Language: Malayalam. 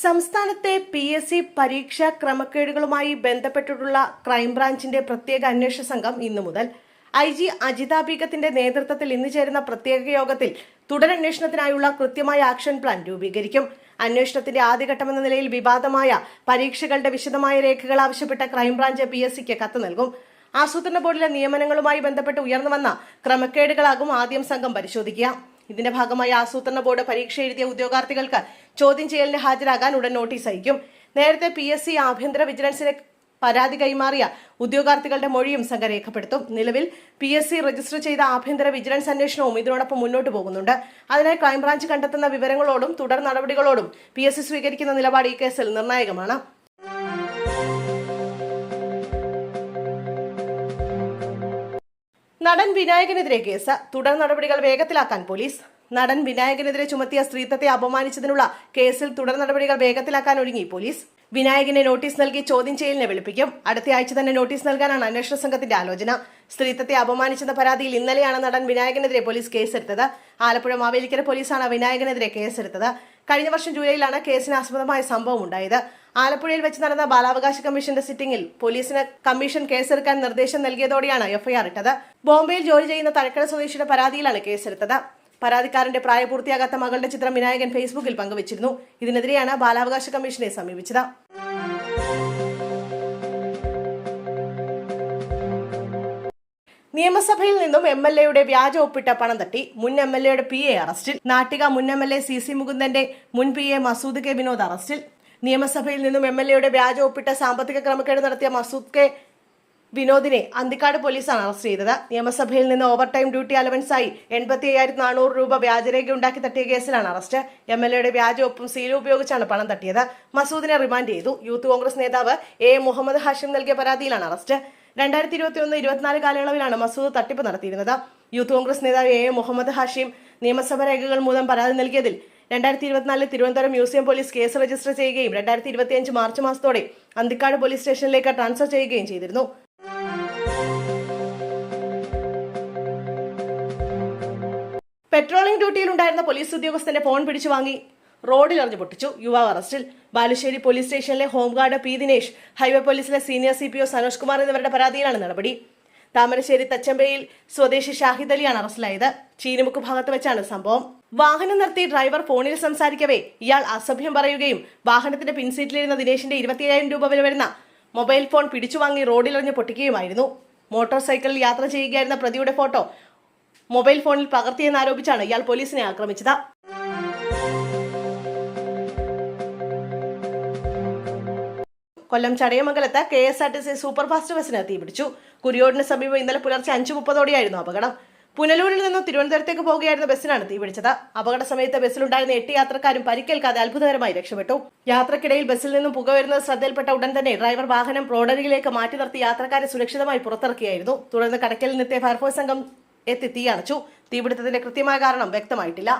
സംസ്ഥാനത്തെ PSC പരീക്ഷാ ക്രമക്കേടുകളുമായി ബന്ധപ്പെട്ടിട്ടുള്ള ക്രൈംബ്രാഞ്ചിന്റെ പ്രത്യേക അന്വേഷണ സംഘം ഇന്നു മുതൽ IG അജിത ബീഗത്തിന്റെ നേതൃത്വത്തിൽ ഇന്ന് ചേരുന്ന പ്രത്യേക യോഗത്തിൽ തുടരന്വേഷണത്തിനായുള്ള കൃത്യമായ ആക്ഷൻ പ്ലാൻ രൂപീകരിക്കും. അന്വേഷണത്തിന്റെ ആദ്യഘട്ടമെന്ന നിലയിൽ വിവാദമായ പരീക്ഷകളുടെ വിശദമായ രേഖകൾ ആവശ്യപ്പെട്ട ക്രൈംബ്രാഞ്ച് PSCക്ക് കത്ത് നൽകും. ആസൂത്രണ ബോർഡിലെ നിയമനങ്ങളുമായി ബന്ധപ്പെട്ട് ഉയർന്നുവന്ന ക്രമക്കേടുകളാകും ആദ്യം സംഘം പരിശോധിക്കുക. ഇതിന്റെ ഭാഗമായി ആസൂത്രണ ബോർഡ് പരീക്ഷ എഴുതിയ ഉദ്യോഗാർത്ഥികൾക്ക് ചോദ്യം ചെയ്യലിന് ഹാജരാകാൻ ഉടൻ നോട്ടീസ് അയക്കും. നേരത്തെ PSC ആഭ്യന്തര വിജിലൻസിന് പരാതി കൈമാറിയ ഉദ്യോഗാർത്ഥികളുടെ മൊഴിയും സംഘം രേഖപ്പെടുത്തും. നിലവിൽ PSC രജിസ്റ്റർ ചെയ്ത ആഭ്യന്തര വിജിലൻസ് അന്വേഷണവും ഇതിനോടൊപ്പം മുന്നോട്ട് പോകുന്നുണ്ട്. അതിനാൽ ക്രൈംബ്രാഞ്ച് കണ്ടെത്തുന്ന വിവരങ്ങളോടും തുടർ നടപടികളോടും PSC സ്വീകരിക്കുന്ന നിലപാട് ഈ കേസിൽ നിർണായകമാണ്. നടൻ വിനായകനെതിരെ കേസ്, തുടർ നടപടികൾ വേഗത്തിലാക്കാൻ പോലീസ്. നടൻ വിനായകനെതിരെ ചുമത്തിയ സ്ത്രീത്വത്തെ അപമാനിച്ചതിനുള്ള കേസിൽ തുടർ നടപടികൾ വേഗത്തിലാക്കാൻ ഒരുങ്ങി പോലീസ്. വിനായകനെ നോട്ടീസ് നൽകി ചോദ്യം ചെയ്യലിനെ വിളിപ്പിക്കും. അടുത്ത ആഴ്ച തന്നെ നോട്ടീസ് നൽകാനാണ് അന്വേഷണ സംഘത്തിന്റെ ആലോചന. സ്ത്രീത്വത്തെ അപമാനിച്ചെന്ന പരാതിയിൽ ഇന്നലെയാണ് നടൻ വിനായകനെതിരെ പോലീസ് കേസെടുത്തത്. ആലപ്പുഴ മാവേലിക്കര പോലീസാണ് വിനായകനെതിരെ കേസെടുത്തത്. കഴിഞ്ഞ വർഷം ജൂലൈയിലാണ് കേസിന് ആസ്പദമായ സംഭവം ഉണ്ടായത്. ആലപ്പുഴയിൽ വെച്ച് നടന്ന ബാലാവകാശ കമ്മീഷന്റെ സിറ്റിംഗിൽ പോലീസിന് കമ്മീഷൻ കേസെടുക്കാൻ നിർദ്ദേശം നൽകിയതോടെയാണ് FIR ഇട്ടത്. ബോംബെയിൽ ജോലി ചെയ്യുന്ന തഴക്കര സ്വദേശിയുടെ പരാതിയിലാണ് കേസെടുത്തത്. പരാതിക്കാരന്റെ പ്രായപൂർത്തിയാകാത്ത മകളുടെ ചിത്രം വിനായകൻ ഫേസ്ബുക്കിൽ പങ്കുവച്ചിരുന്നു. ഇതിനെതിരെയാണ് ബാലാവകാശ കമ്മീഷനെ സമീപിച്ചത്. നിയമസഭയിൽ നിന്നും MLAയുടെ വ്യാജ ഒപ്പിട്ട പണം തട്ടി മുൻ MLAയുടെ PA അറസ്റ്റിൽ. നാട്ടിക മുൻ MLA CC മുകുന്ദന്റെ മുൻ PA മസൂദ് കെ വിനോദ് അറസ്റ്റിൽ. നിയമസഭയിൽ നിന്നും MLAയുടെ വ്യാജ ഒപ്പിട്ട സാമ്പത്തിക ക്രമക്കേട് നടത്തിയ മസൂദ് കെ വിനോദിനെ അന്തിക്കാട് പോലീസാണ് അറസ്റ്റ് ചെയ്തത്. നിയമസഭയിൽ നിന്ന് ഓവർ ടൈം ഡ്യൂട്ടി അലവൻസായി 85,400 രൂപ വ്യാജരേഖ ഉണ്ടാക്കി തട്ടിയ കേസിലാണ് അറസ്റ്റ്. MLAയുടെ വ്യാജ ഒപ്പും സീലും ഉപയോഗിച്ചാണ് പണം തട്ടിയത്. മസൂദിനെ റിമാൻഡ് ചെയ്തു. യൂത്ത് കോൺഗ്രസ് നേതാവ് A മുഹമ്മദ് ഹാഷിം നൽകിയ പരാതിയിലാണ് അറസ്റ്റ്. 2021-24 കാലയളവിലാണ് മസൂദ് തട്ടിപ്പ് നടത്തിയിരുന്നത്. യൂത്ത് കോൺഗ്രസ് നേതാവ് A മുഹമ്മദ് ഹാഷിം നിയമസഭാ രേഖകൾ മൂലം പരാതി നൽകിയതിൽ 2024 Thiruvananthapuram museum police case register ചെയ്യുകയും 2025 മാർച്ച് മാസത്തോടെ അന്തിക്കാട് പോലീസ് സ്റ്റേഷനിലേക്ക് ട്രാൻസ്ഫർ ചെയ്യുകയും ചെയ്തിരുന്നു. പെട്രോളിംഗ് ഡ്യൂട്ടിയിലുണ്ടായിരുന്ന പോലീസ് ഉദ്യോഗസ്ഥന്റെ ഫോൺ പിടിച്ചു വാങ്ങി റോഡിലെറിഞ്ഞു പൊട്ടിച്ചു. യുവാവ് അറസ്റ്റിൽ. ബാലുശ്ശേരി പോലീസ് സ്റ്റേഷനിലെ ഹോംഗാർഡ് P ദിനേശ്, ഹൈവേ പോലീസിലെ സീനിയർ CPO സനോജ് കുമാർ എന്നിവരുടെ പരാതിയിലാണ് നടപടി. താമരശ്ശേരി തച്ചമ്പയിൽ സ്വദേശി ഷാഹിദ് അലിയാണ് അറസ്റ്റിലായത്. ചീനിമുക്ക് ഭാഗത്ത് വെച്ചാണ് സംഭവം. വാഹനം നിർത്തി ഡ്രൈവർ ഫോണിൽ സംസാരിക്കവേ ഇയാൾ അസഭ്യം പറയുകയും വാഹനത്തിന്റെ പിൻസീറ്റിലിരുന്ന ദിനേശിന്റെ 27,000 രൂപ വില വരുന്ന മൊബൈൽ ഫോൺ പിടിച്ചു വാങ്ങി റോഡിലെറിഞ്ഞു പൊട്ടിക്കുകയുമായിരുന്നു. മോട്ടോർ സൈക്കിളിൽ യാത്ര ചെയ്യുകയായിരുന്ന പ്രതിയുടെ ഫോട്ടോ മൊബൈൽ ഫോണിൽ പകർത്തിയെന്നാരോപിച്ചാണ് ഇയാൾ പോലീസിനെ ആക്രമിച്ചത്. കൊല്ലം ചടയമംഗലത്ത് KSRTC സൂപ്പർഫാസ്റ്റ് ബസിന് തീപിടിച്ചു. കുരിയോടിന് സമീപം ഇന്നലെ പുലർച്ചെ 5:30 ആയിരുന്നു പുനലൂരിൽ നിന്നും തിരുവനന്തപുരത്തേക്ക് പോകുകയായിരുന്ന ബസ്സിനാണ് തീപിടിച്ചത്. അപകട സമയത്ത് ബസ്സിലുണ്ടായിരുന്ന 8 യാത്രക്കാരും പരിക്കേൽക്കാതെ അത്ഭുതകരമായി രക്ഷപ്പെട്ടു. യാത്രക്കിടയിൽ ബസ്സിൽ നിന്നും പുക വരുന്നത് ശ്രദ്ധയിൽപ്പെട്ട ഉടൻ തന്നെ ഡ്രൈവർ വാഹനം റോഡരികിലേക്ക് മാറ്റി നിർത്തി യാത്രക്കാരെ സുരക്ഷിതമായി പുറത്തിറക്കിയായിരുന്നു. തുടർന്ന് കടക്കലിൽ നിന്നെത്തിയ ഫയർഫോഴ്സ് സംഘം എത്തി തീ അണച്ചു. തീപിടുത്തത്തിന്റെ കൃത്യമായ കാരണം വ്യക്തമായിട്ടില്ല.